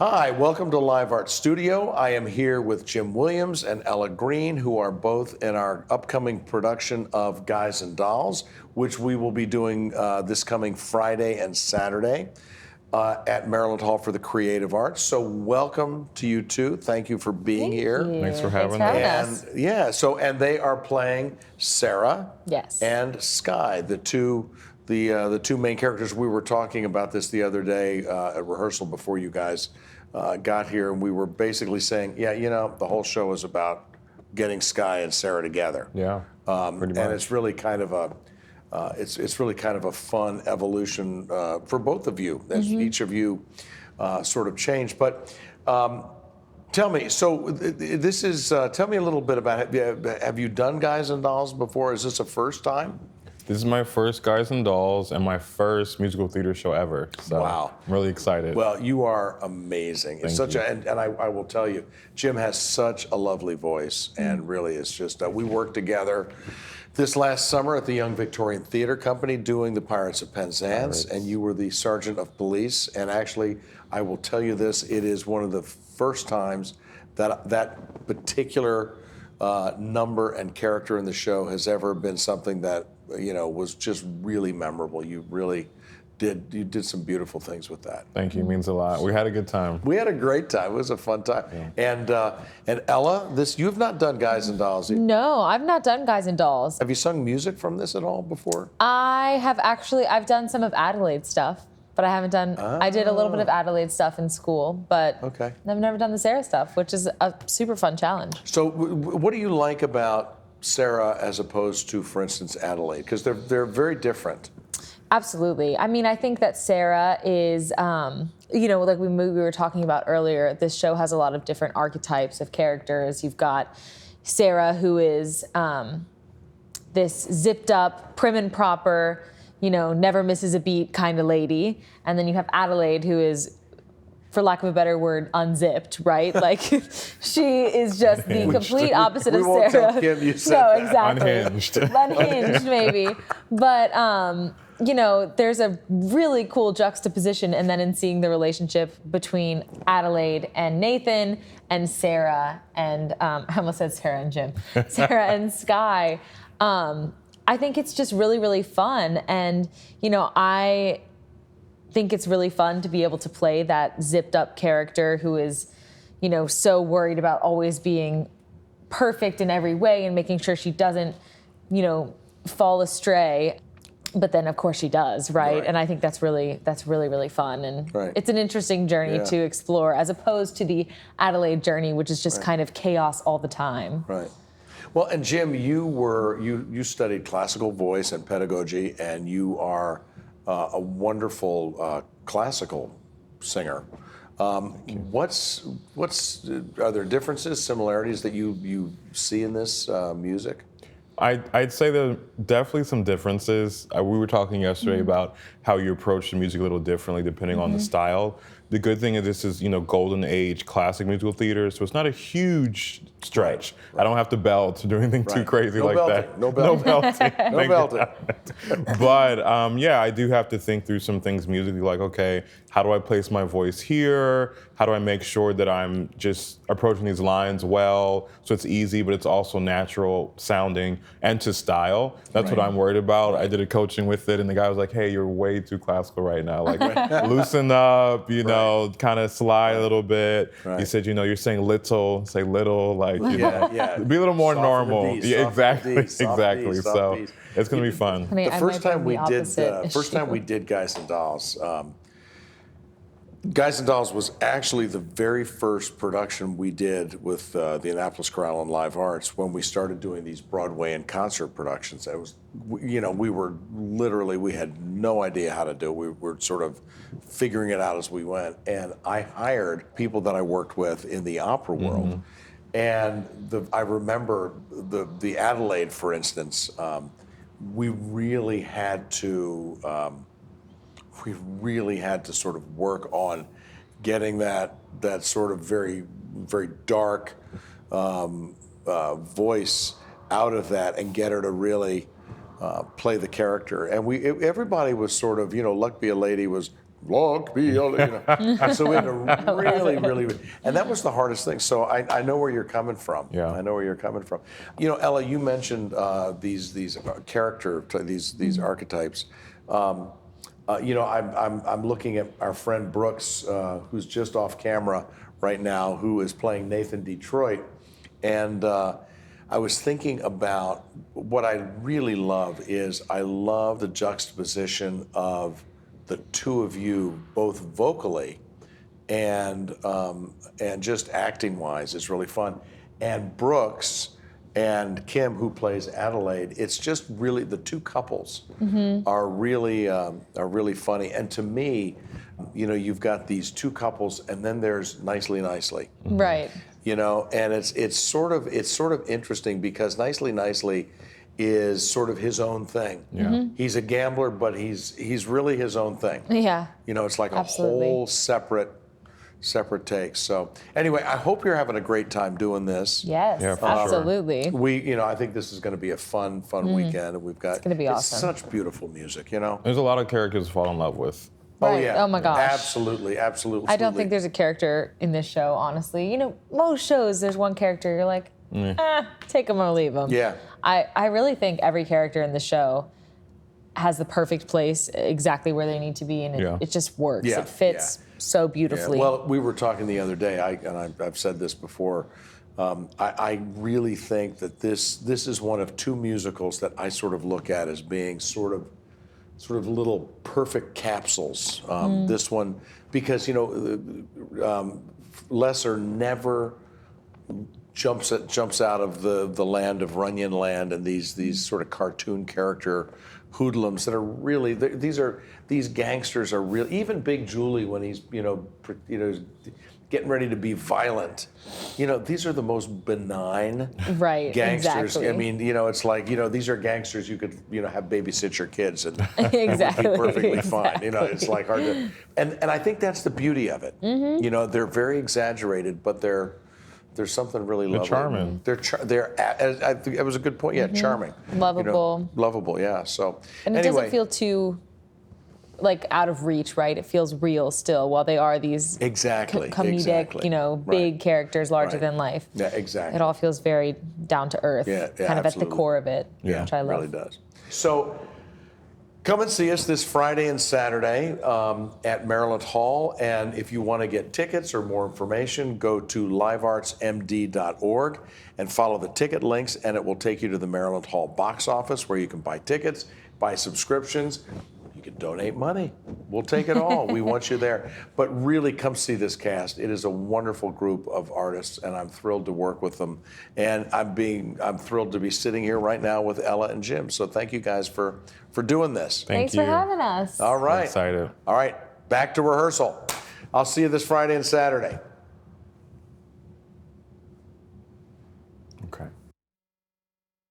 Hi, welcome to Live Art Studio. I am here with Jim Williams and Ella Green, who are both in our upcoming production of Guys and Dolls, which we will be doing this coming Friday and Saturday at Maryland Hall for the Creative Arts. So welcome to you two. Thank you for being here. Thanks for having us. And yeah, and they are playing Sarah and Sky, the two main characters. We were talking about this the other day at rehearsal before you guys got here, and we were basically saying, the whole show is about getting Sky and Sarah together. Yeah, pretty much. And it's really kind of a fun evolution for both of you as each of you sort of changed. But tell me, tell me a little bit about it. Have you done Guys and Dolls before? Is this a first time? This is my first Guys and Dolls and my first musical theater show ever. So wow. I'm really excited. Well, you are amazing. It's Thank you. And I will tell you, Jim has such a lovely voice, and really it's just, we worked together this last summer at the Young Victorian Theater Company doing The Pirates of Penzance, and you were the sergeant of police. And actually, I will tell you this, it is one of the first times that that particular number and character in the show has ever been something that was just really memorable. You did some beautiful things with that. Thank you, it means a lot. We had a good time. We had a great time. It was a fun time. Yeah. And Ella, you've not done Guys and Dolls. No, I've not done Guys and Dolls. Have you sung music from this at all before? I've done some of Adelaide stuff, but I haven't done, I did a little bit of Adelaide stuff in school, but I've never done the Sarah stuff, which is a super fun challenge. So what do you like about Sarah as opposed to, for instance, Adelaide? Because they're very different. Absolutely. I mean, I think that Sarah is, like we were talking about earlier, this show has a lot of different archetypes of characters. You've got Sarah, who is this zipped up, prim and proper, never misses a beat kind of lady. And then you have Adelaide, who is, for lack of a better word, unzipped, right? Like, she is just the complete opposite of Sarah. We won't tell Kim you said that. Exactly. Unhinged. Unhinged, maybe. But, there's a really cool juxtaposition, and then in seeing the relationship between Adelaide and Nathan and Sarah and, I almost said Sarah and Jim, Sarah and Sky, I think it's just really, really fun. And, I think it's really fun to be able to play that zipped up character who is, so worried about always being perfect in every way and making sure she doesn't, fall astray. But then, of course, she does, right? And I think that's really, really fun. And it's an interesting journey to explore, as opposed to the Adelaide journey, which is just kind of chaos all the time. Right. Well, and Jim, you studied classical voice and pedagogy, and you are a wonderful classical singer. Are there differences, similarities that you see in this music? I'd say there are definitely some differences. We were talking yesterday about how you approach the music a little differently depending on the style. The good thing is this is, golden age classic musical theater, so it's not a huge stretch. I don't have to belt or do anything too crazy that. No belting. No belting. But I do have to think through some things musically, like, okay, how do I place my voice here? How do I make sure that I'm just approaching these lines well, so it's easy, but it's also natural sounding and to style? That's what I'm worried about. I did a coaching with it, and the guy was like, hey, you're way too classical right now. Like, loosen up, kind of slide a little bit. He said, you're saying little, say little, like, be a little more normal. Exactly. So it's going to be fun. Honey, the first time we did Guys and Dolls, Guys and Dolls was actually the very first production we did with the Annapolis Chorale and Live Arts when we started doing these Broadway and concert productions. It was, we had no idea how to do it. We were sort of figuring it out as we went. And I hired people that I worked with in the opera world. And I remember the Adelaide, for instance, we really had to sort of work on getting that sort of very, very dark voice out of that and get her to really play the character. And everybody was sort of, Luck Be a Lady was look, be, And so we had to really, and that was the hardest thing. So I know where you're coming from. Yeah. I know where you're coming from. Ella, you mentioned these archetypes. I'm looking at our friend Brooks, who's just off camera right now, who is playing Nathan Detroit, and I was thinking about what I really love is I love the juxtaposition of the two of you, both vocally and just acting wise. It's really fun. And Brooks and Kim, who plays Adelaide, it's just really the two couples are really funny. And to me, you've got these two couples, and then there's Nicely. Right. And it's sort of interesting because Nicely is sort of his own thing. Yeah. He's a gambler, but he's really his own thing. Yeah. It's like Absolutely. a whole separate take. So anyway, I hope you're having a great time doing this. Yes, Yeah, for sure. absolutely. I think this is going to be a fun weekend, and we've got It's gonna be awesome. such beautiful music. There's a lot of characters to fall in love with. Oh Right. yeah. Oh my gosh. Absolutely. I don't think there's a character in this show, honestly. Most shows, there's one character, you're like, take him or leave him. Yeah. I really think every character in the show has the perfect place exactly where they need to be, and it just works. Yeah, It fits so beautifully. Yeah. Well, we were talking the other day, I've said this before. I really think that this is one of two musicals that I sort of look at as being sort of little perfect capsules. This one, because Lesser never jumps out of the land of Runyon Land and these sort of cartoon character hoodlums that are really these gangsters are real. Even Big Julie, when he's getting ready to be violent, these are the most benign right, gangsters. exactly. I mean, it's like these are gangsters you could have babysit your kids and Exactly. be perfectly fine. Exactly. It's like hard to, and I think that's the beauty of it. They're very exaggerated, but there's something really lovely. Charming. I think it was a good point. Yeah, charming. Lovable. Lovable. Yeah. So And it anyway, doesn't feel too out of reach, right? It feels real still, while they are these exactly comedic, big characters larger than life. Yeah, exactly. It all feels very down to earth, Yeah, kind of at the absolutely. core of it, Yeah, which I It love. really does. So come and see us this Friday and Saturday at Maryland Hall. And if you want to get tickets or more information, go to liveartsmd.org and follow the ticket links, and it will take you to the Maryland Hall box office where you can buy tickets, buy subscriptions. You can donate money. We'll take it all. We want you there. But really, come see this cast. It is a wonderful group of artists, and I'm thrilled to work with them. And I'm thrilled to be sitting here right now with Ella and Jim. So thank you guys for doing this. Thanks for having us. All right. I'm excited. All right. Back to rehearsal. I'll see you this Friday and Saturday. Okay.